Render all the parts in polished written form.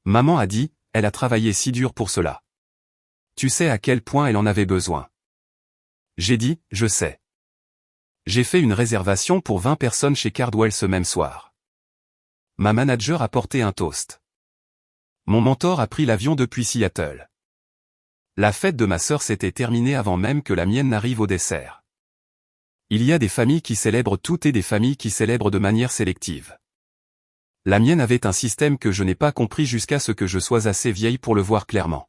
Maman a dit, elle a travaillé si dur pour cela. Tu sais à quel point elle en avait besoin. J'ai dit, je sais. J'ai fait une réservation pour 20 personnes chez Cardwell ce même soir. Ma manager a porté un toast. Mon mentor a pris l'avion depuis Seattle. La fête de ma sœur s'était terminée avant même que la mienne n'arrive au dessert. Il y a des familles qui célèbrent tout et des familles qui célèbrent de manière sélective. La mienne avait un système que je n'ai pas compris jusqu'à ce que je sois assez vieille pour le voir clairement.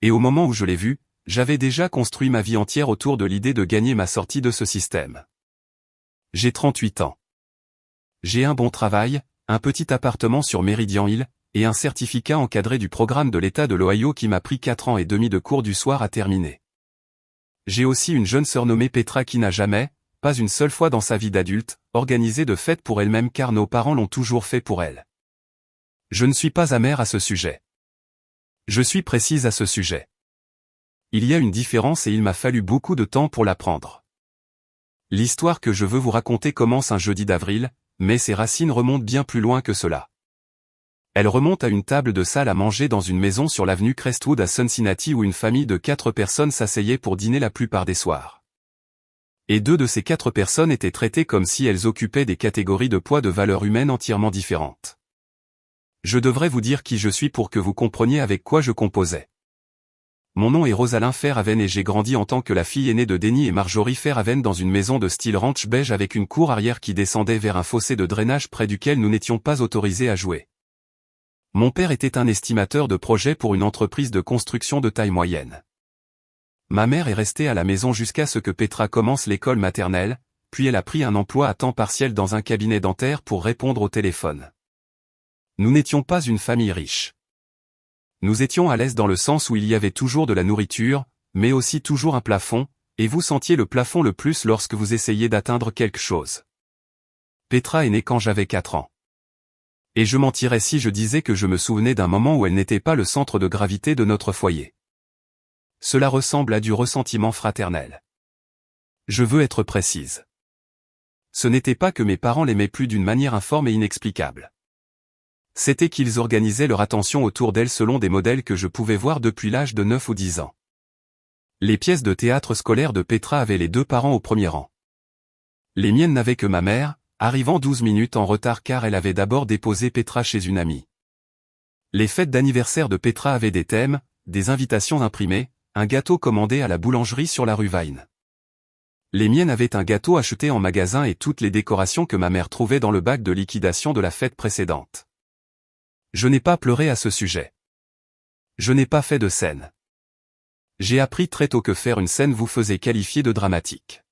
Et au moment où je l'ai vu, j'avais déjà construit ma vie entière autour de l'idée de gagner ma sortie de ce système. J'ai 38 ans. J'ai un bon travail, un petit appartement sur Meridian Hill, et un certificat encadré du programme de l'État de l'Ohio qui m'a pris 4 ans et demi de cours du soir à terminer. J'ai aussi une jeune sœur nommée Petra qui n'a jamais, pas une seule fois dans sa vie d'adulte, organisé de fête pour elle-même car nos parents l'ont toujours fait pour elle. Je ne suis pas amère à ce sujet. Je suis précise à ce sujet. Il y a une différence et il m'a fallu beaucoup de temps pour l'apprendre. L'histoire que je veux vous raconter commence un jeudi d'avril, mais ses racines remontent bien plus loin que cela. Elle remonte à une table de salle à manger dans une maison sur l'avenue Crestwood à Cincinnati où une famille de 4 personnes s'asseyait pour dîner la plupart des soirs. Et 2 de ces 4 personnes étaient traitées comme si elles occupaient des catégories de poids de valeur humaine entièrement différentes. Je devrais vous dire qui je suis pour que vous compreniez avec quoi je composais. Mon nom est Rosalind Fairhaven et j'ai grandi en tant que la fille aînée de Denny et Marjorie Fairhaven dans une maison de style ranch beige avec une cour arrière qui descendait vers un fossé de drainage près duquel nous n'étions pas autorisés à jouer. Mon père était un estimateur de projets pour une entreprise de construction de taille moyenne. Ma mère est restée à la maison jusqu'à ce que Petra commence l'école maternelle, puis elle a pris un emploi à temps partiel dans un cabinet dentaire pour répondre au téléphone. Nous n'étions pas une famille riche. Nous étions à l'aise dans le sens où il y avait toujours de la nourriture, mais aussi toujours un plafond, et vous sentiez le plafond le plus lorsque vous essayiez d'atteindre quelque chose. Petra est née quand j'avais 4 ans. Et je mentirais si je disais que je me souvenais d'un moment où elle n'était pas le centre de gravité de notre foyer. Cela ressemble à du ressentiment fraternel. Je veux être précise. Ce n'était pas que mes parents l'aimaient plus d'une manière informe et inexplicable. C'était qu'ils organisaient leur attention autour d'elle selon des modèles que je pouvais voir depuis l'âge de 9 ou 10 ans. Les pièces de théâtre scolaire de Petra avaient les 2 parents au premier rang. Les miennes n'avaient que ma mère, arrivant 12 minutes en retard car elle avait d'abord déposé Petra chez une amie. Les fêtes d'anniversaire de Petra avaient des thèmes, des invitations imprimées, un gâteau commandé à la boulangerie sur la rue Vine. Les miennes avaient un gâteau acheté en magasin et toutes les décorations que ma mère trouvait dans le bac de liquidation de la fête précédente. Je n'ai pas pleuré à ce sujet. Je n'ai pas fait de scène. J'ai appris très tôt que faire une scène vous faisait qualifier de dramatique.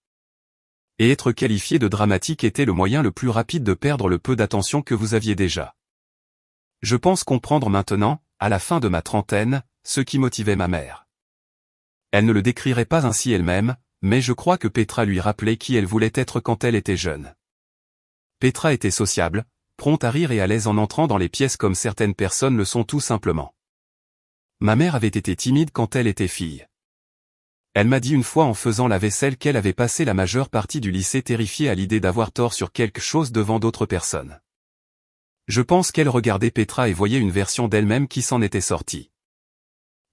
Et être qualifié de dramatique était le moyen le plus rapide de perdre le peu d'attention que vous aviez déjà. Je pense comprendre maintenant, à la fin de ma trentaine, ce qui motivait ma mère. Elle ne le décrirait pas ainsi elle-même, mais je crois que Petra lui rappelait qui elle voulait être quand elle était jeune. Petra était sociable, prompte à rire et à l'aise en entrant dans les pièces comme certaines personnes le sont tout simplement. Ma mère avait été timide quand elle était fille. Elle m'a dit une fois en faisant la vaisselle qu'elle avait passé la majeure partie du lycée terrifiée à l'idée d'avoir tort sur quelque chose devant d'autres personnes. Je pense qu'elle regardait Petra et voyait une version d'elle-même qui s'en était sortie.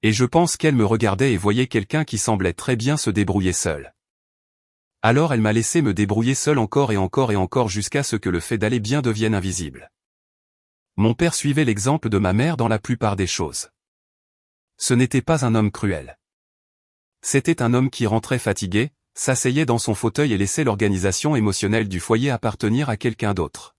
Et je pense qu'elle me regardait et voyait quelqu'un qui semblait très bien se débrouiller seul. Alors elle m'a laissé me débrouiller seul encore et encore et encore jusqu'à ce que le fait d'aller bien devienne invisible. Mon père suivait l'exemple de ma mère dans la plupart des choses. Ce n'était pas un homme cruel. C'était un homme qui rentrait fatigué, s'asseyait dans son fauteuil et laissait l'organisation émotionnelle du foyer appartenir à quelqu'un d'autre.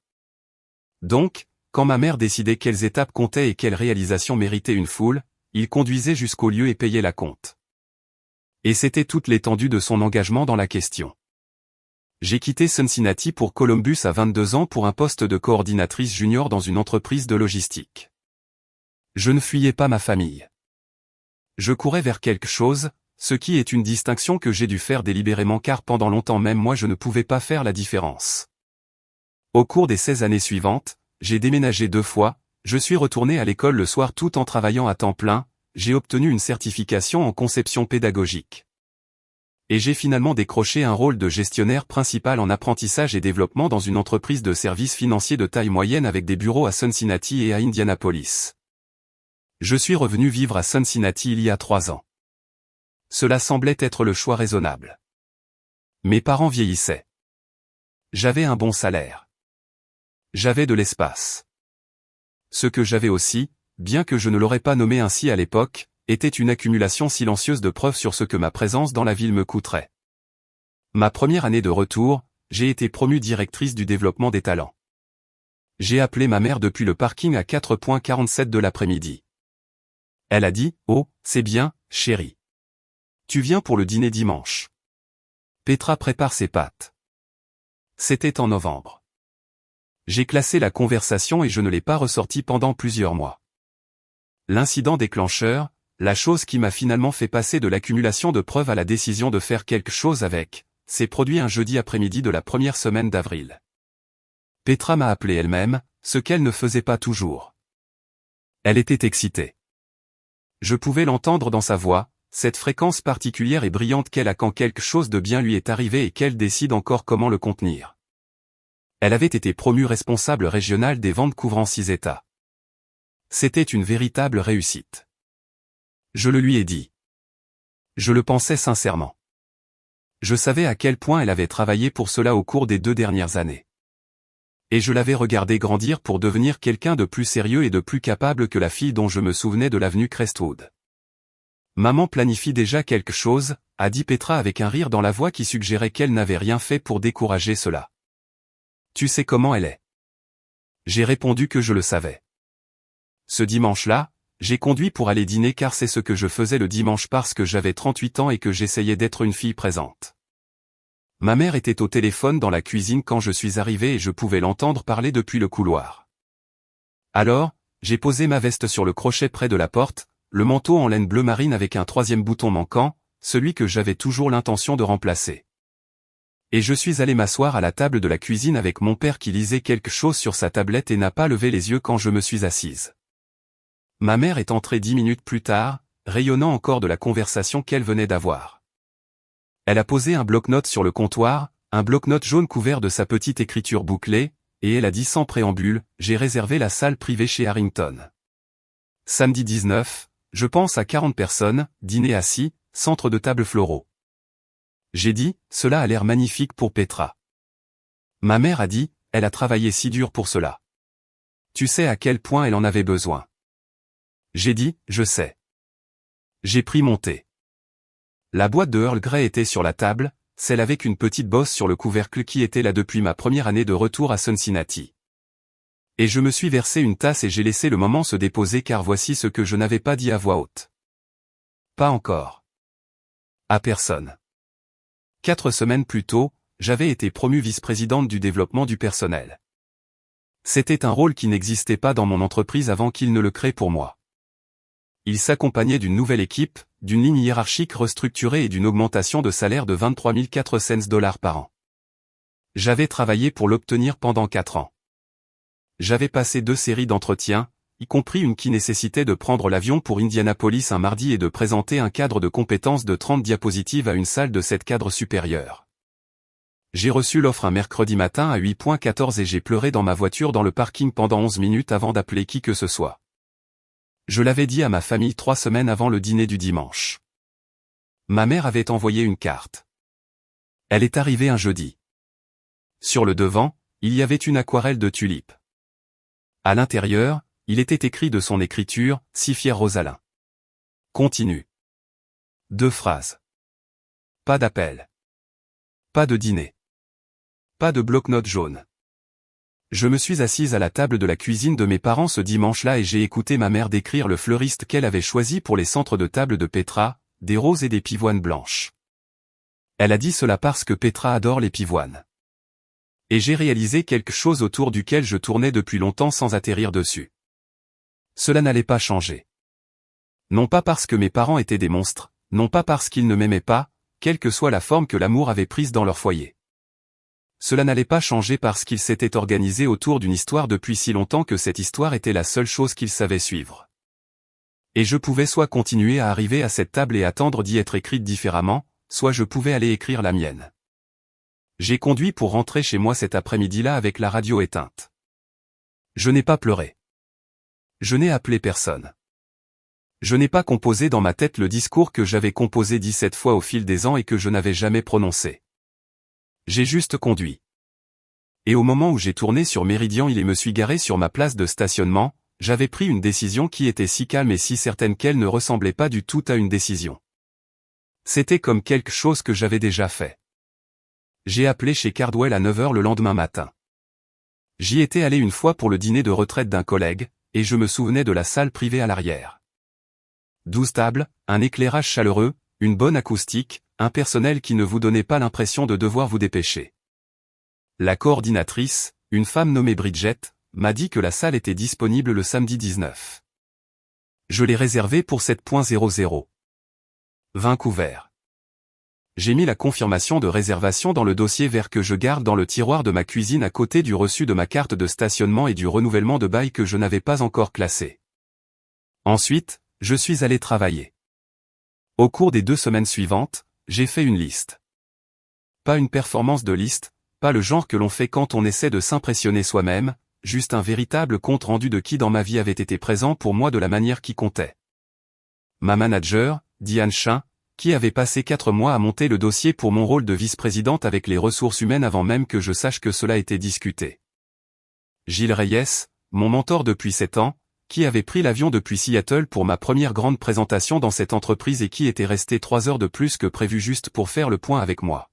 Donc, quand ma mère décidait quelles étapes comptaient et quelles réalisations méritaient une foule, il conduisait jusqu'au lieu et payait la compte. Et c'était toute l'étendue de son engagement dans la question. J'ai quitté Cincinnati pour Columbus à 22 ans pour un poste de coordinatrice junior dans une entreprise de logistique. Je ne fuyais pas ma famille. Je courais vers quelque chose, ce qui est une distinction que j'ai dû faire délibérément car pendant longtemps même moi je ne pouvais pas faire la différence. Au cours des 16 années suivantes, j'ai déménagé 2 fois, je suis retourné à l'école le soir tout en travaillant à temps plein, j'ai obtenu une certification en conception pédagogique. Et j'ai finalement décroché un rôle de gestionnaire principal en apprentissage et développement dans une entreprise de services financiers de taille moyenne avec des bureaux à Cincinnati et à Indianapolis. Je suis revenu vivre à Cincinnati il y a 3 ans. Cela semblait être le choix raisonnable. Mes parents vieillissaient. J'avais un bon salaire. J'avais de l'espace. Ce que j'avais aussi, bien que je ne l'aurais pas nommé ainsi à l'époque, était une accumulation silencieuse de preuves sur ce que ma présence dans la ville me coûterait. Ma première année de retour, j'ai été promue directrice du développement des talents. J'ai appelé ma mère depuis le parking à 4h47 de l'après-midi. Elle a dit « Oh, c'est bien, chérie. Tu viens pour le dîner dimanche. Petra prépare ses pâtes. » C'était en novembre. J'ai classé la conversation et je ne l'ai pas ressortie pendant plusieurs mois. L'incident déclencheur, la chose qui m'a finalement fait passer de l'accumulation de preuves à la décision de faire quelque chose avec, s'est produit un jeudi après-midi de la première semaine d'avril. Petra m'a appelé elle-même, ce qu'elle ne faisait pas toujours. Elle était excitée. Je pouvais l'entendre dans sa voix, cette fréquence particulière et brillante qu'elle a quand quelque chose de bien lui est arrivé et qu'elle décide encore comment le contenir. Elle avait été promue responsable régionale des ventes couvrant 6 États. C'était une véritable réussite. Je le lui ai dit. Je le pensais sincèrement. Je savais à quel point elle avait travaillé pour cela au cours des 2 dernières années. Et je l'avais regardée grandir pour devenir quelqu'un de plus sérieux et de plus capable que la fille dont je me souvenais de l'avenue Crestwood. Maman planifie déjà quelque chose, a dit Petra avec un rire dans la voix qui suggérait qu'elle n'avait rien fait pour décourager cela. Tu sais comment elle est. J'ai répondu que je le savais. Ce dimanche-là, j'ai conduit pour aller dîner car c'est ce que je faisais le dimanche parce que j'avais 38 ans et que j'essayais d'être une fille présente. Ma mère était au téléphone dans la cuisine quand je suis arrivé et je pouvais l'entendre parler depuis le couloir. Alors, j'ai posé ma veste sur le crochet près de la porte, le manteau en laine bleu marine avec un 3e bouton manquant, celui que j'avais toujours l'intention de remplacer. Et je suis allé m'asseoir à la table de la cuisine avec mon père qui lisait quelque chose sur sa tablette et n'a pas levé les yeux quand je me suis assise. Ma mère est entrée 10 minutes plus tard, rayonnant encore de la conversation qu'elle venait d'avoir. Elle a posé un bloc-notes sur le comptoir, un bloc-notes jaune couvert de sa petite écriture bouclée, et elle a dit sans préambule, j'ai réservé la salle privée chez Harrington. Samedi 19, je pense à 40 personnes, dîner assis, centre de table floraux. J'ai dit, cela a l'air magnifique pour Petra. Ma mère a dit, elle a travaillé si dur pour cela. Tu sais à quel point elle en avait besoin. J'ai dit, je sais. J'ai pris mon thé. La boîte de Earl Grey était sur la table, celle avec une petite bosse sur le couvercle qui était là depuis ma première année de retour à Cincinnati. Et je me suis versé une tasse et j'ai laissé le moment se déposer car voici ce que je n'avais pas dit à voix haute. Pas encore. À personne. 4 semaines plus tôt, j'avais été promue vice-présidente du développement du personnel. C'était un rôle qui n'existait pas dans mon entreprise avant qu'il ne le crée pour moi. Il s'accompagnait d'une nouvelle équipe, d'une ligne hiérarchique restructurée et d'une augmentation de salaire de 23 400 $ par an. J'avais travaillé pour l'obtenir pendant 4 ans. J'avais passé 2 séries d'entretiens, y compris une qui nécessitait de prendre l'avion pour Indianapolis un mardi et de présenter un cadre de compétences de 30 diapositives à une salle de 7 cadres supérieurs. J'ai reçu l'offre un mercredi matin à 8h14 et j'ai pleuré dans ma voiture dans le parking pendant 11 minutes avant d'appeler qui que ce soit. Je l'avais dit à ma famille 3 semaines avant le dîner du dimanche. Ma mère avait envoyé une carte. Elle est arrivée un jeudi. Sur le devant, il y avait une aquarelle de tulipes. À l'intérieur, il était écrit de son écriture, si fier Rosalyn. Continue. 2 phrases. Pas d'appel. Pas de dîner. Pas de bloc-notes jaune. Je me suis assise à la table de la cuisine de mes parents ce dimanche-là et j'ai écouté ma mère décrire le fleuriste qu'elle avait choisi pour les centres de table de Petra, des roses et des pivoines blanches. Elle a dit cela parce que Petra adore les pivoines. Et j'ai réalisé quelque chose autour duquel je tournais depuis longtemps sans atterrir dessus. Cela n'allait pas changer. Non pas parce que mes parents étaient des monstres, non pas parce qu'ils ne m'aimaient pas, quelle que soit la forme que l'amour avait prise dans leur foyer. Cela n'allait pas changer parce qu'ils s'étaient organisés autour d'une histoire depuis si longtemps que cette histoire était la seule chose qu'ils savaient suivre. Et je pouvais soit continuer à arriver à cette table et attendre d'y être écrite différemment, soit je pouvais aller écrire la mienne. J'ai conduit pour rentrer chez moi cet après-midi-là avec la radio éteinte. Je n'ai pas pleuré. Je n'ai appelé personne. Je n'ai pas composé dans ma tête le discours que j'avais composé 17 fois au fil des ans et que je n'avais jamais prononcé. J'ai juste conduit. Et au moment où j'ai tourné sur Méridian Hill et me suis garé sur ma place de stationnement, j'avais pris une décision qui était si calme et si certaine qu'elle ne ressemblait pas du tout à une décision. C'était comme quelque chose que j'avais déjà fait. J'ai appelé chez Cardwell à 9 h le lendemain matin. J'y étais allé une fois pour le dîner de retraite d'un collègue, et je me souvenais de la salle privée à l'arrière. 12 tables, un éclairage chaleureux, une bonne acoustique, un personnel qui ne vous donnait pas l'impression de devoir vous dépêcher. La coordinatrice, une femme nommée Bridget, m'a dit que la salle était disponible le samedi 19. Je l'ai réservée pour 7.00. Vancouver. J'ai mis la confirmation de réservation dans le dossier vert que je garde dans le tiroir de ma cuisine à côté du reçu de ma carte de stationnement et du renouvellement de bail que je n'avais pas encore classé. Ensuite, je suis allé travailler. Au cours des 2 semaines suivantes, j'ai fait une liste. Pas une performance de liste, pas le genre que l'on fait quand on essaie de s'impressionner soi-même, juste un véritable compte rendu de qui dans ma vie avait été présent pour moi de la manière qui comptait. Ma manager, Diane Chin, qui avait passé 4 mois à monter le dossier pour mon rôle de vice-présidente avec les ressources humaines avant même que je sache que cela était discuté. Gilles Reyes, mon mentor depuis 7 ans, qui avait pris l'avion depuis Seattle pour ma première grande présentation dans cette entreprise et qui était resté 3 heures de plus que prévu juste pour faire le point avec moi.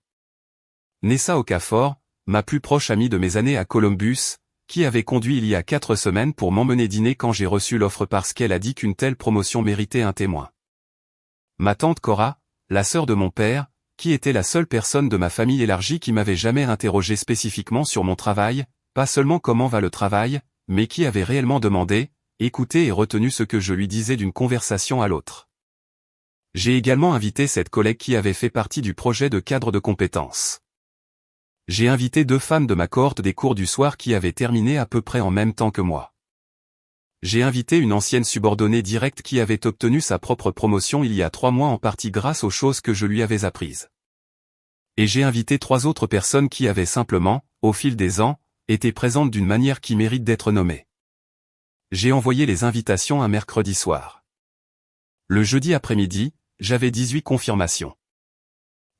Nessa Okafor, ma plus proche amie de mes années à Columbus, qui avait conduit il y a 4 semaines pour m'emmener dîner quand j'ai reçu l'offre parce qu'elle a dit qu'une telle promotion méritait un témoin. Ma tante Cora, la sœur de mon père, qui était la seule personne de ma famille élargie qui m'avait jamais interrogé spécifiquement sur mon travail, pas seulement comment va le travail, mais qui avait réellement demandé, écouté et retenu ce que je lui disais d'une conversation à l'autre. J'ai également invité cette collègue qui avait fait partie du projet de cadre de compétences. J'ai invité 2 femmes de ma cohorte des cours du soir qui avaient terminé à peu près en même temps que moi. J'ai invité une ancienne subordonnée directe qui avait obtenu sa propre promotion il y a 3 mois en partie grâce aux choses que je lui avais apprises. Et j'ai invité 3 autres personnes qui avaient simplement, au fil des ans, été présentes d'une manière qui mérite d'être nommée. J'ai envoyé les invitations un mercredi soir. Le jeudi après-midi, j'avais 18 confirmations.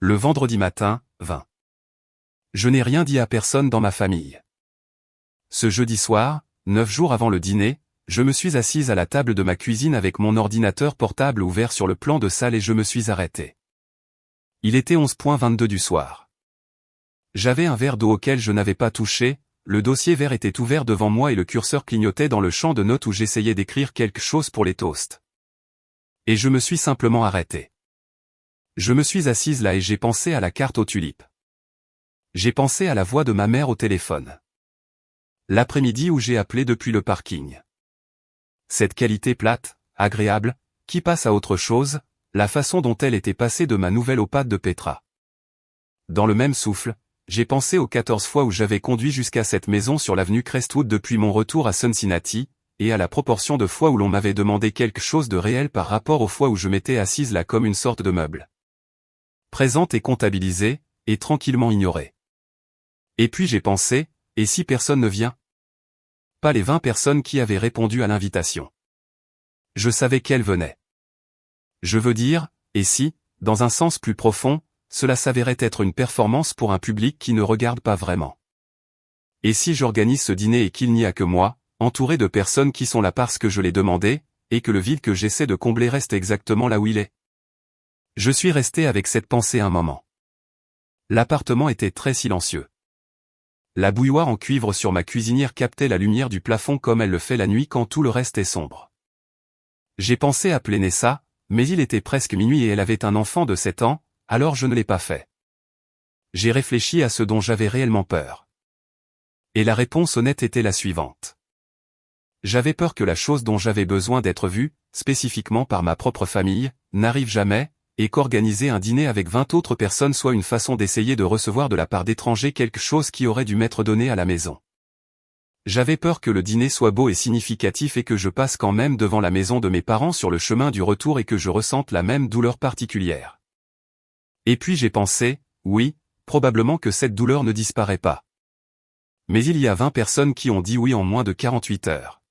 Le vendredi matin, 20. Je n'ai rien dit à personne dans ma famille. Ce jeudi soir, 9 jours avant le dîner, je me suis assise à la table de ma cuisine avec mon ordinateur portable ouvert sur le plan de salle et je me suis arrêté. Il était 11.22 du soir. J'avais un verre d'eau auquel je n'avais pas touché, le dossier vert était ouvert devant moi et le curseur clignotait dans le champ de notes où j'essayais d'écrire quelque chose pour les toasts. Et je me suis simplement arrêté. Je me suis assise là et j'ai pensé à la carte aux tulipes. J'ai pensé à la voix de ma mère au téléphone. L'après-midi où j'ai appelé depuis le parking. Cette qualité plate, agréable, qui passe à autre chose, la façon dont elle était passée de ma nouvelle aux pattes de Petra. Dans le même souffle, j'ai pensé aux 14 fois où j'avais conduit jusqu'à cette maison sur l'avenue Crestwood depuis mon retour à Cincinnati, et à la proportion de fois où l'on m'avait demandé quelque chose de réel par rapport aux fois où je m'étais assise là comme une sorte de meuble. Présente et comptabilisée, et tranquillement ignorée. Et puis j'ai pensé, et si personne ne vient ? Pas les 20 personnes qui avaient répondu à l'invitation. Je savais qu'elles venaient. Je veux dire, et si, dans un sens plus profond, cela s'avérait être une performance pour un public qui ne regarde pas vraiment. Et si j'organise ce dîner et qu'il n'y a que moi, entouré de personnes qui sont là parce que je l'ai demandé, et que le vide que j'essaie de combler reste exactement là où il est ? Je suis resté avec cette pensée un moment. L'appartement était très silencieux. La bouilloire en cuivre sur ma cuisinière captait la lumière du plafond comme elle le fait la nuit quand tout le reste est sombre. J'ai pensé appeler Nessa, mais il était presque minuit et elle avait un enfant de 7 ans, alors je ne l'ai pas fait. J'ai réfléchi à ce dont j'avais réellement peur. Et la réponse honnête était la suivante. J'avais peur que la chose dont j'avais besoin d'être vue, spécifiquement par ma propre famille, n'arrive jamais, et qu'organiser un dîner avec 20 autres personnes soit une façon d'essayer de recevoir de la part d'étrangers quelque chose qui aurait dû m'être donné à la maison. J'avais peur que le dîner soit beau et significatif et que je passe quand même devant la maison de mes parents sur le chemin du retour et que je ressente la même douleur particulière. Et puis j'ai pensé, oui, probablement que cette douleur ne disparaît pas. Mais il y a 20 personnes qui ont dit oui en moins de 48 heures.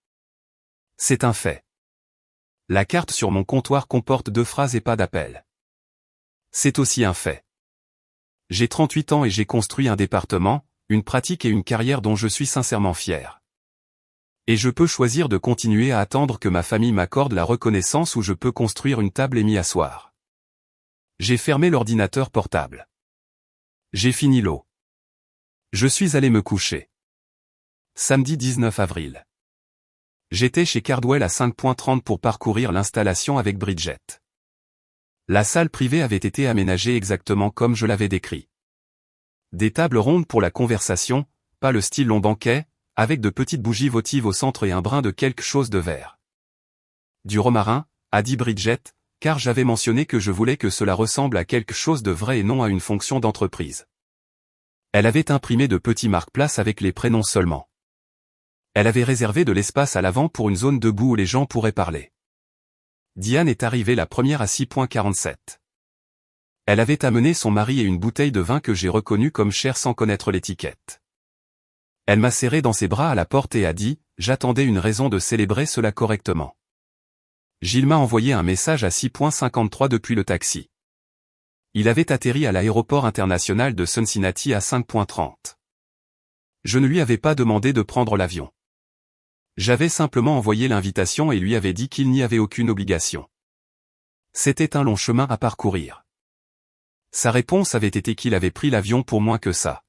C'est un fait. La carte sur mon comptoir comporte 2 phrases et pas d'appel. C'est aussi un fait. J'ai 38 ans et j'ai construit un département, une pratique et une carrière dont je suis sincèrement fier. Et je peux choisir de continuer à attendre que ma famille m'accorde la reconnaissance ou je peux construire une table et m'y asseoir. J'ai fermé l'ordinateur portable. J'ai fini l'eau. Je suis allé me coucher. Samedi 19 avril. J'étais chez Cardwell à 5.30 pour parcourir l'installation avec Bridget. La salle privée avait été aménagée exactement comme je l'avais décrit. Des tables rondes pour la conversation, pas le style long banquet, avec de petites bougies votives au centre et un brin de quelque chose de vert. Du romarin, a dit Bridget, car j'avais mentionné que je voulais que cela ressemble à quelque chose de vrai et non à une fonction d'entreprise. Elle avait imprimé de petits marque-places avec les prénoms seulement. Elle avait réservé de l'espace à l'avant pour une zone debout où les gens pourraient parler. Diane est arrivée la première à 6.47. Elle avait amené son mari et une bouteille de vin que j'ai reconnue comme chère sans connaître l'étiquette. Elle m'a serré dans ses bras à la porte et a dit « J'attendais une raison de célébrer cela correctement ». Gilles m'a envoyé un message à 6.53 depuis le taxi. Il avait atterri à l'aéroport international de Cincinnati à 5.30. Je ne lui avais pas demandé de prendre l'avion. J'avais simplement envoyé l'invitation et lui avais dit qu'il n'y avait aucune obligation. C'était un long chemin à parcourir. Sa réponse avait été qu'il avait pris l'avion pour moins que ça.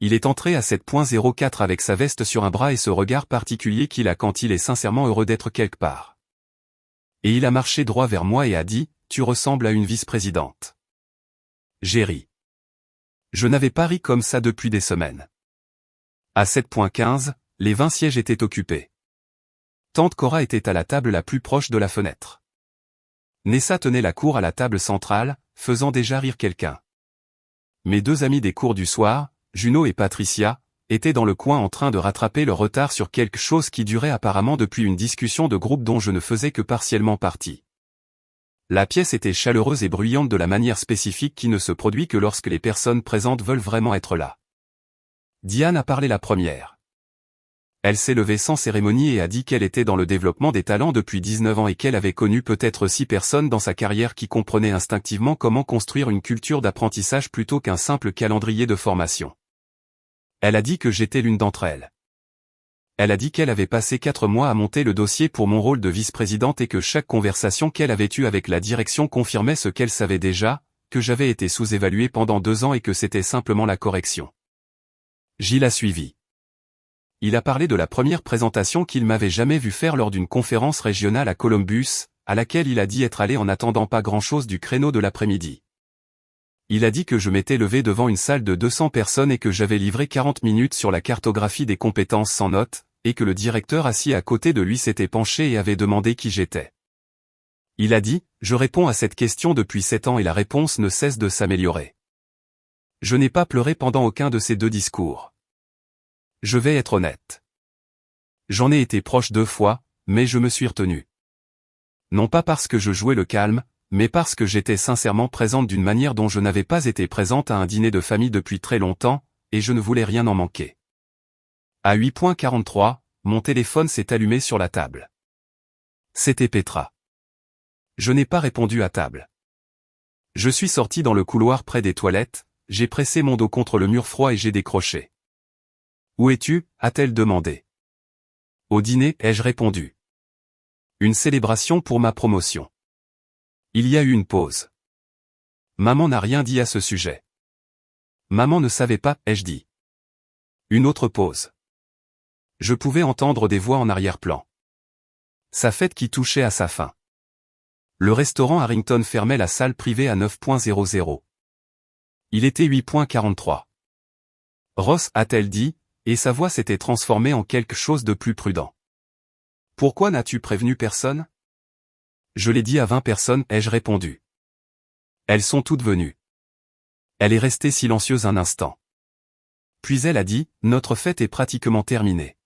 Il est entré à 7.04 avec sa veste sur un bras et ce regard particulier qu'il a quand il est sincèrement heureux d'être quelque part. Et il a marché droit vers moi et a dit « Tu ressembles à une vice-présidente ». J'ai ri. Je n'avais pas ri comme ça depuis des semaines. À 7.15, les 20 sièges étaient occupés. Tante Cora était à la table la plus proche de la fenêtre. Nessa tenait la cour à la table centrale, faisant déjà rire quelqu'un. Mes 2 amis des cours du soir, Juno et Patricia, étaient dans le coin en train de rattraper leur retard sur quelque chose qui durait apparemment depuis une discussion de groupe dont je ne faisais que partiellement partie. La pièce était chaleureuse et bruyante de la manière spécifique qui ne se produit que lorsque les personnes présentes veulent vraiment être là. Diane a parlé la première. Elle s'est levée sans cérémonie et a dit qu'elle était dans le développement des talents depuis 19 ans et qu'elle avait connu peut-être 6 personnes dans sa carrière qui comprenaient instinctivement comment construire une culture d'apprentissage plutôt qu'un simple calendrier de formation. Elle a dit que j'étais l'une d'entre elles. Elle a dit qu'elle avait passé 4 mois à monter le dossier pour mon rôle de vice-présidente et que chaque conversation qu'elle avait eue avec la direction confirmait ce qu'elle savait déjà, que j'avais été sous-évalué pendant 2 ans et que c'était simplement la correction. Gilles a suivi. Il a parlé de la première présentation qu'il m'avait jamais vu faire lors d'une conférence régionale à Columbus, à laquelle il a dit être allé en attendant pas grand-chose du créneau de l'après-midi. Il a dit que je m'étais levé devant une salle de 200 personnes et que j'avais livré 40 minutes sur la cartographie des compétences sans notes, et que le directeur assis à côté de lui s'était penché et avait demandé qui j'étais. Il a dit, je réponds à cette question depuis 7 ans et la réponse ne cesse de s'améliorer. Je n'ai pas pleuré pendant aucun de ces 2 discours. Je vais être honnête. J'en ai été proche 2 fois, mais je me suis retenu. Non pas parce que je jouais le calme, mais parce que j'étais sincèrement présente d'une manière dont je n'avais pas été présente à un dîner de famille depuis très longtemps, et je ne voulais rien en manquer. À 8.43, mon téléphone s'est allumé sur la table. C'était Petra. Je n'ai pas répondu à table. Je suis sorti dans le couloir près des toilettes, j'ai pressé mon dos contre le mur froid et j'ai décroché. « Où es-tu » a-t-elle demandé. « Au dîner » ai-je répondu. Une célébration pour ma promotion. Il y a eu une pause. Maman n'a rien dit à ce sujet. Maman ne savait pas, ai-je dit. Une autre pause. Je pouvais entendre des voix en arrière-plan. Sa fête qui touchait à sa fin. Le restaurant Harrington fermait la salle privée à 9.00. Il était 8.43. Ross, a-t-elle dit, et sa voix s'était transformée en quelque chose de plus prudent. Pourquoi n'as-tu prévenu personne ? Je l'ai dit à 20 personnes, ai-je répondu. Elles sont toutes venues. Elle est restée silencieuse un instant. Puis elle a dit, notre fête est pratiquement terminée.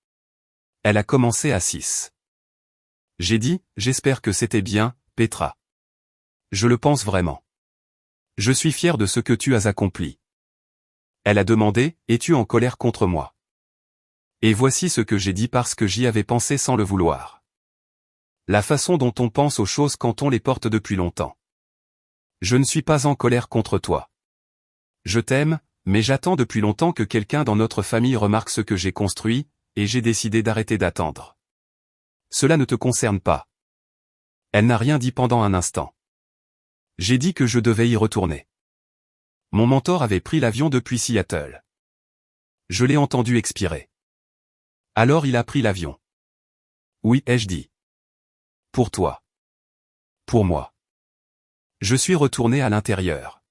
Elle a commencé à 6. J'ai dit, j'espère que c'était bien, Petra. Je le pense vraiment. Je suis fier de ce que tu as accompli. Elle a demandé, es-tu en colère contre moi ? Et voici ce que j'ai dit parce que j'y avais pensé sans le vouloir. La façon dont on pense aux choses quand on les porte depuis longtemps. Je ne suis pas en colère contre toi. Je t'aime, mais j'attends depuis longtemps que quelqu'un dans notre famille remarque ce que j'ai construit, et j'ai décidé d'arrêter d'attendre. Cela ne te concerne pas. Elle n'a rien dit pendant un instant. J'ai dit que je devais y retourner. Mon mentor avait pris l'avion depuis Seattle. Je l'ai entendu expirer. Alors il a pris l'avion. Oui, ai-je dit. Pour toi. Pour moi. Je suis retourné à l'intérieur.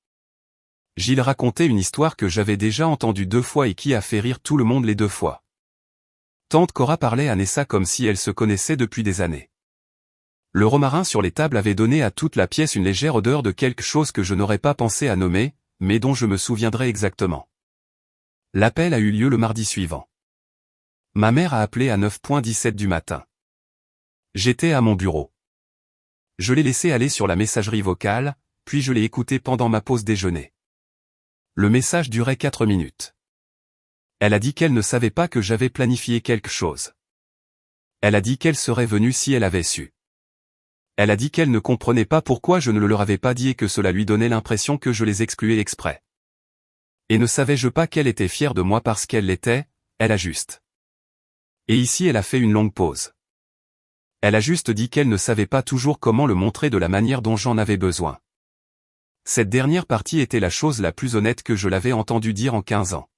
Gilles racontait une histoire que j'avais déjà entendue 2 fois et qui a fait rire tout le monde les 2 fois. Tante Cora parlait à Nessa comme si elle se connaissait depuis des années. Le romarin sur les tables avait donné à toute la pièce une légère odeur de quelque chose que je n'aurais pas pensé à nommer, mais dont je me souviendrai exactement. L'appel a eu lieu le mardi suivant. Ma mère a appelé à 9h17 du matin. J'étais à mon bureau. Je l'ai laissé aller sur la messagerie vocale, puis je l'ai écouté pendant ma pause déjeuner. Le message durait 4 minutes. Elle a dit qu'elle ne savait pas que j'avais planifié quelque chose. Elle a dit qu'elle serait venue si elle avait su. Elle a dit qu'elle ne comprenait pas pourquoi je ne le leur avais pas dit et que cela lui donnait l'impression que je les excluais exprès. Et ne savais-je pas qu'elle était fière de moi parce qu'elle l'était, elle a juste. Et ici elle a fait une longue pause. Elle a juste dit qu'elle ne savait pas toujours comment le montrer de la manière dont j'en avais besoin. Cette dernière partie était la chose la plus honnête que je l'avais entendu dire en 15 ans.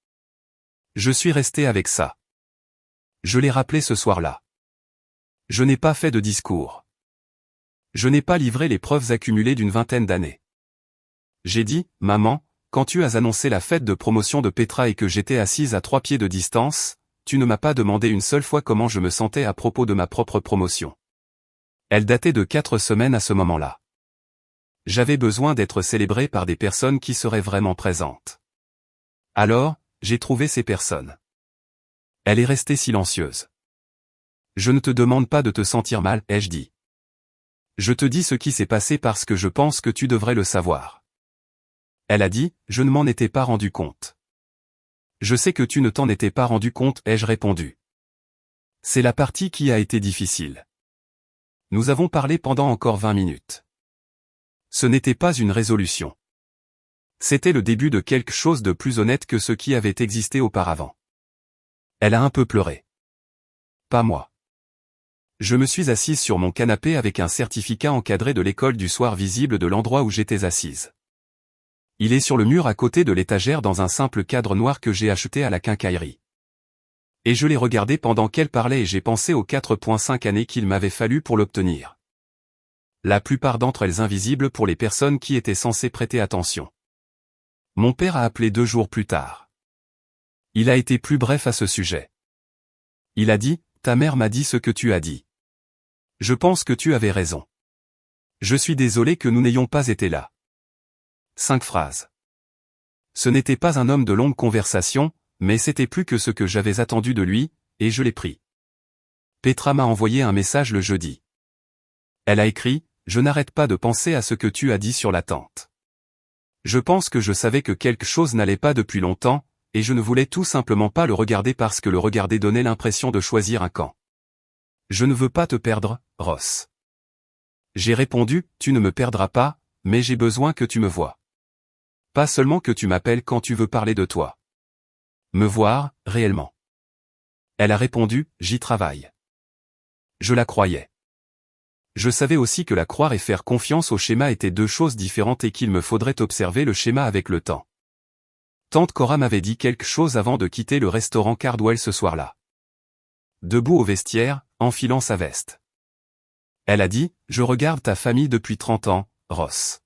Je suis resté avec ça. Je l'ai rappelé ce soir-là. Je n'ai pas fait de discours. Je n'ai pas livré les preuves accumulées d'une vingtaine d'années. J'ai dit, maman, quand tu as annoncé la fête de promotion de Petra et que j'étais assise à 3 pieds de distance, tu ne m'as pas demandé une seule fois comment je me sentais à propos de ma propre promotion. Elle datait de 4 semaines à ce moment-là. J'avais besoin d'être célébré par des personnes qui seraient vraiment présentes. Alors, j'ai trouvé ces personnes. Elle est restée silencieuse. Je ne te demande pas de te sentir mal, ai-je dit. Je te dis ce qui s'est passé parce que je pense que tu devrais le savoir. Elle a dit, je ne m'en étais pas rendu compte. Je sais que tu ne t'en étais pas rendu compte, ai-je répondu. C'est la partie qui a été difficile. Nous avons parlé pendant encore 20 minutes. Ce n'était pas une résolution. C'était le début de quelque chose de plus honnête que ce qui avait existé auparavant. Elle a un peu pleuré. Pas moi. Je me suis assise sur mon canapé avec un certificat encadré de l'école du soir visible de l'endroit où j'étais assise. Il est sur le mur à côté de l'étagère dans un simple cadre noir que j'ai acheté à la quincaillerie. Et je l'ai regardé pendant qu'elle parlait et j'ai pensé aux 4,5 années qu'il m'avait fallu pour l'obtenir. La plupart d'entre elles invisibles pour les personnes qui étaient censées prêter attention. Mon père a appelé 2 jours plus tard. Il a été plus bref à ce sujet. Il a dit, ta mère m'a dit ce que tu as dit. Je pense que tu avais raison. Je suis désolé que nous n'ayons pas été là. 5 phrases. Ce n'était pas un homme de longue conversation, mais c'était plus que ce que j'avais attendu de lui, et je l'ai pris. Petra m'a envoyé un message le jeudi. Elle a écrit, je n'arrête pas de penser à ce que tu as dit sur la tente. Je pense que je savais que quelque chose n'allait pas depuis longtemps, et je ne voulais tout simplement pas le regarder parce que le regarder donnait l'impression de choisir un camp. Je ne veux pas te perdre, Ross. J'ai répondu, tu ne me perdras pas, mais j'ai besoin que tu me voies. Pas seulement que tu m'appelles quand tu veux parler de toi. Me voir, réellement. Elle a répondu, j'y travaille. Je la croyais. Je savais aussi que la croire et faire confiance au schéma étaient 2 choses différentes et qu'il me faudrait observer le schéma avec le temps. Tante Cora m'avait dit quelque chose avant de quitter le restaurant Cardwell ce soir-là. Debout au vestiaire, enfilant sa veste. Elle a dit, je regarde ta famille depuis 30 ans, Ross.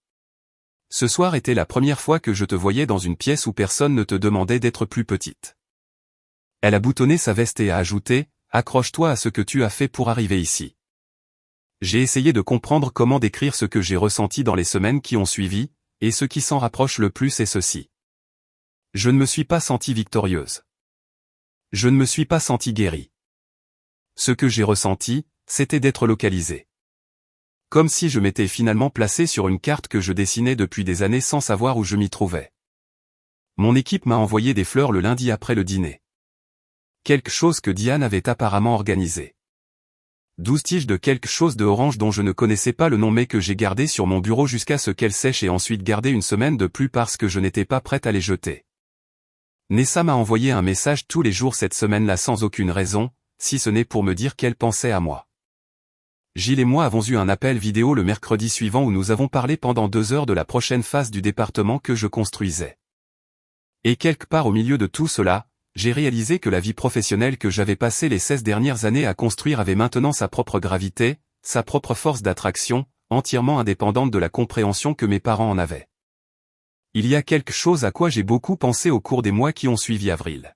Ce soir était la première fois que je te voyais dans une pièce où personne ne te demandait d'être plus petite. Elle a boutonné sa veste et a ajouté, accroche-toi à ce que tu as fait pour arriver ici. J'ai essayé de comprendre comment décrire ce que j'ai ressenti dans les semaines qui ont suivi, et ce qui s'en rapproche le plus est ceci. Je ne me suis pas sentie victorieuse. Je ne me suis pas sentie guérie. Ce que j'ai ressenti, c'était d'être localisé. Comme si je m'étais finalement placé sur une carte que je dessinais depuis des années sans savoir où je m'y trouvais. Mon équipe m'a envoyé des fleurs le lundi après le dîner. Quelque chose que Diane avait apparemment organisé. 12 tiges de quelque chose de orange dont je ne connaissais pas le nom mais que j'ai gardé sur mon bureau jusqu'à ce qu'elles sèchent et ensuite gardé une semaine de plus parce que je n'étais pas prête à les jeter. Nessa m'a envoyé un message tous les jours cette semaine-là sans aucune raison, si ce n'est pour me dire qu'elle pensait à moi. Gilles et moi avons eu un appel vidéo le mercredi suivant où nous avons parlé pendant 2 heures de la prochaine phase du département que je construisais. Et quelque part au milieu de tout cela, j'ai réalisé que la vie professionnelle que j'avais passé les 16 dernières années à construire avait maintenant sa propre gravité, sa propre force d'attraction, entièrement indépendante de la compréhension que mes parents en avaient. Il y a quelque chose à quoi j'ai beaucoup pensé au cours des mois qui ont suivi avril.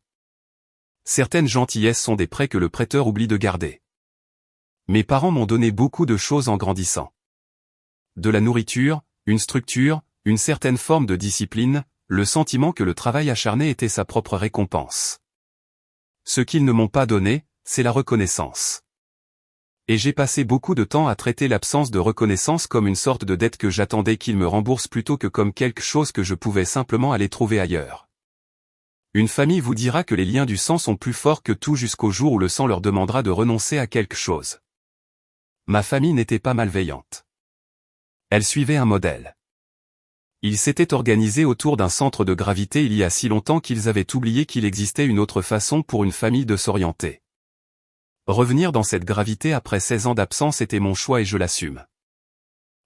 Certaines gentillesses sont des prêts que le prêteur oublie de garder. Mes parents m'ont donné beaucoup de choses en grandissant. De la nourriture, une structure, une certaine forme de discipline, le sentiment que le travail acharné était sa propre récompense. Ce qu'ils ne m'ont pas donné, c'est la reconnaissance. Et j'ai passé beaucoup de temps à traiter l'absence de reconnaissance comme une sorte de dette que j'attendais qu'ils me remboursent plutôt que comme quelque chose que je pouvais simplement aller trouver ailleurs. Une famille vous dira que les liens du sang sont plus forts que tout jusqu'au jour où le sang leur demandera de renoncer à quelque chose. Ma famille n'était pas malveillante. Elle suivait un modèle. Ils s'étaient organisés autour d'un centre de gravité il y a si longtemps qu'ils avaient oublié qu'il existait une autre façon pour une famille de s'orienter. Revenir dans cette gravité après 16 ans d'absence était mon choix et je l'assume.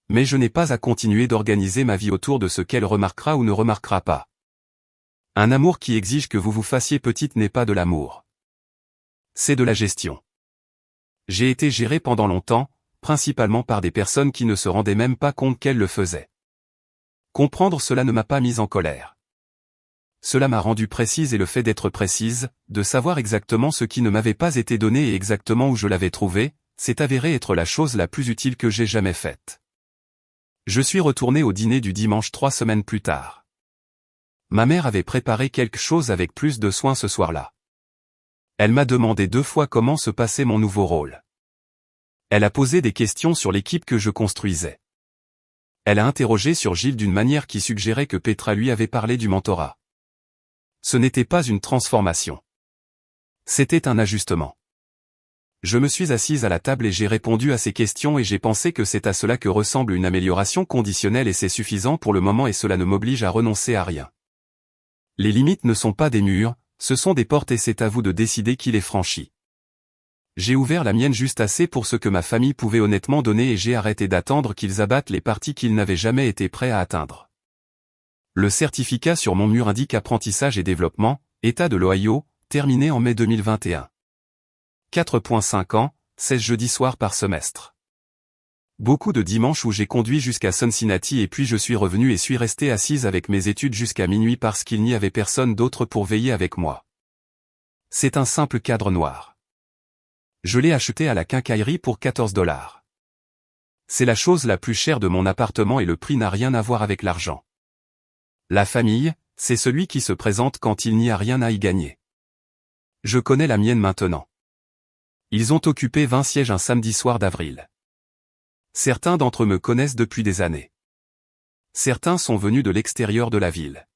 Mais je n'ai pas à continuer d'organiser ma vie autour de ce qu'elle remarquera ou ne remarquera pas. Un amour qui exige que vous vous fassiez petite n'est pas de l'amour. C'est de la gestion. J'ai été géré pendant longtemps, principalement par des personnes qui ne se rendaient même pas compte qu'elles le faisaient. Comprendre cela ne m'a pas mise en colère. Cela m'a rendue précise et le fait d'être précise, de savoir exactement ce qui ne m'avait pas été donné et exactement où je l'avais trouvé, s'est avéré être la chose la plus utile que j'ai jamais faite. Je suis retourné au dîner du dimanche 3 semaines plus tard. Ma mère avait préparé quelque chose avec plus de soin ce soir-là. Elle m'a demandé 2 fois comment se passait mon nouveau rôle. Elle a posé des questions sur l'équipe que je construisais. Elle a interrogé sur Gilles d'une manière qui suggérait que Petra lui avait parlé du mentorat. Ce n'était pas une transformation. C'était un ajustement. Je me suis assise à la table et j'ai répondu à ces questions et j'ai pensé que c'est à cela que ressemble une amélioration conditionnelle et c'est suffisant pour le moment et cela ne m'oblige à renoncer à rien. Les limites ne sont pas des murs, ce sont des portes et c'est à vous de décider qui les franchit. J'ai ouvert la mienne juste assez pour ce que ma famille pouvait honnêtement donner et j'ai arrêté d'attendre qu'ils abattent les parties qu'ils n'avaient jamais été prêts à atteindre. Le certificat sur mon mur indique apprentissage et développement, État de l'Ohio, terminé en mai 2021. 4,5 ans, 16 jeudis soirs par semestre. Beaucoup de dimanches où j'ai conduit jusqu'à Cincinnati et puis je suis revenu et suis resté assise avec mes études jusqu'à minuit parce qu'il n'y avait personne d'autre pour veiller avec moi. C'est un simple cadre noir. Je l'ai acheté à la quincaillerie pour 14 $. C'est la chose la plus chère de mon appartement et le prix n'a rien à voir avec l'argent. La famille, c'est celui qui se présente quand il n'y a rien à y gagner. Je connais la mienne maintenant. Ils ont occupé 20 sièges un samedi soir d'avril. Certains d'entre eux me connaissent depuis des années. Certains sont venus de l'extérieur de la ville.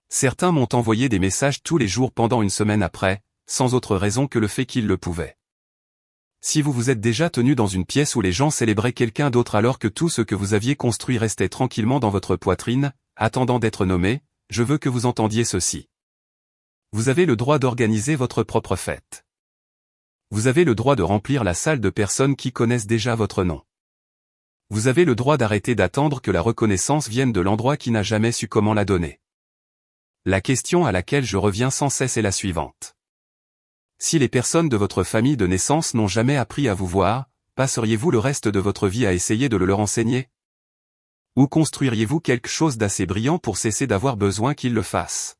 Certains m'ont envoyé des messages tous les jours pendant une semaine après, sans autre raison que le fait qu'ils le pouvaient. Si vous vous êtes déjà tenu dans une pièce où les gens célébraient quelqu'un d'autre alors que tout ce que vous aviez construit restait tranquillement dans votre poitrine, attendant d'être nommé, je veux que vous entendiez ceci. Vous avez le droit d'organiser votre propre fête. Vous avez le droit de remplir la salle de personnes qui connaissent déjà votre nom. Vous avez le droit d'arrêter d'attendre que la reconnaissance vienne de l'endroit qui n'a jamais su comment la donner. La question à laquelle je reviens sans cesse est la suivante. Si les personnes de votre famille de naissance n'ont jamais appris à vous voir, passeriez-vous le reste de votre vie à essayer de le leur enseigner? Ou construiriez-vous quelque chose d'assez brillant pour cesser d'avoir besoin qu'ils le fassent?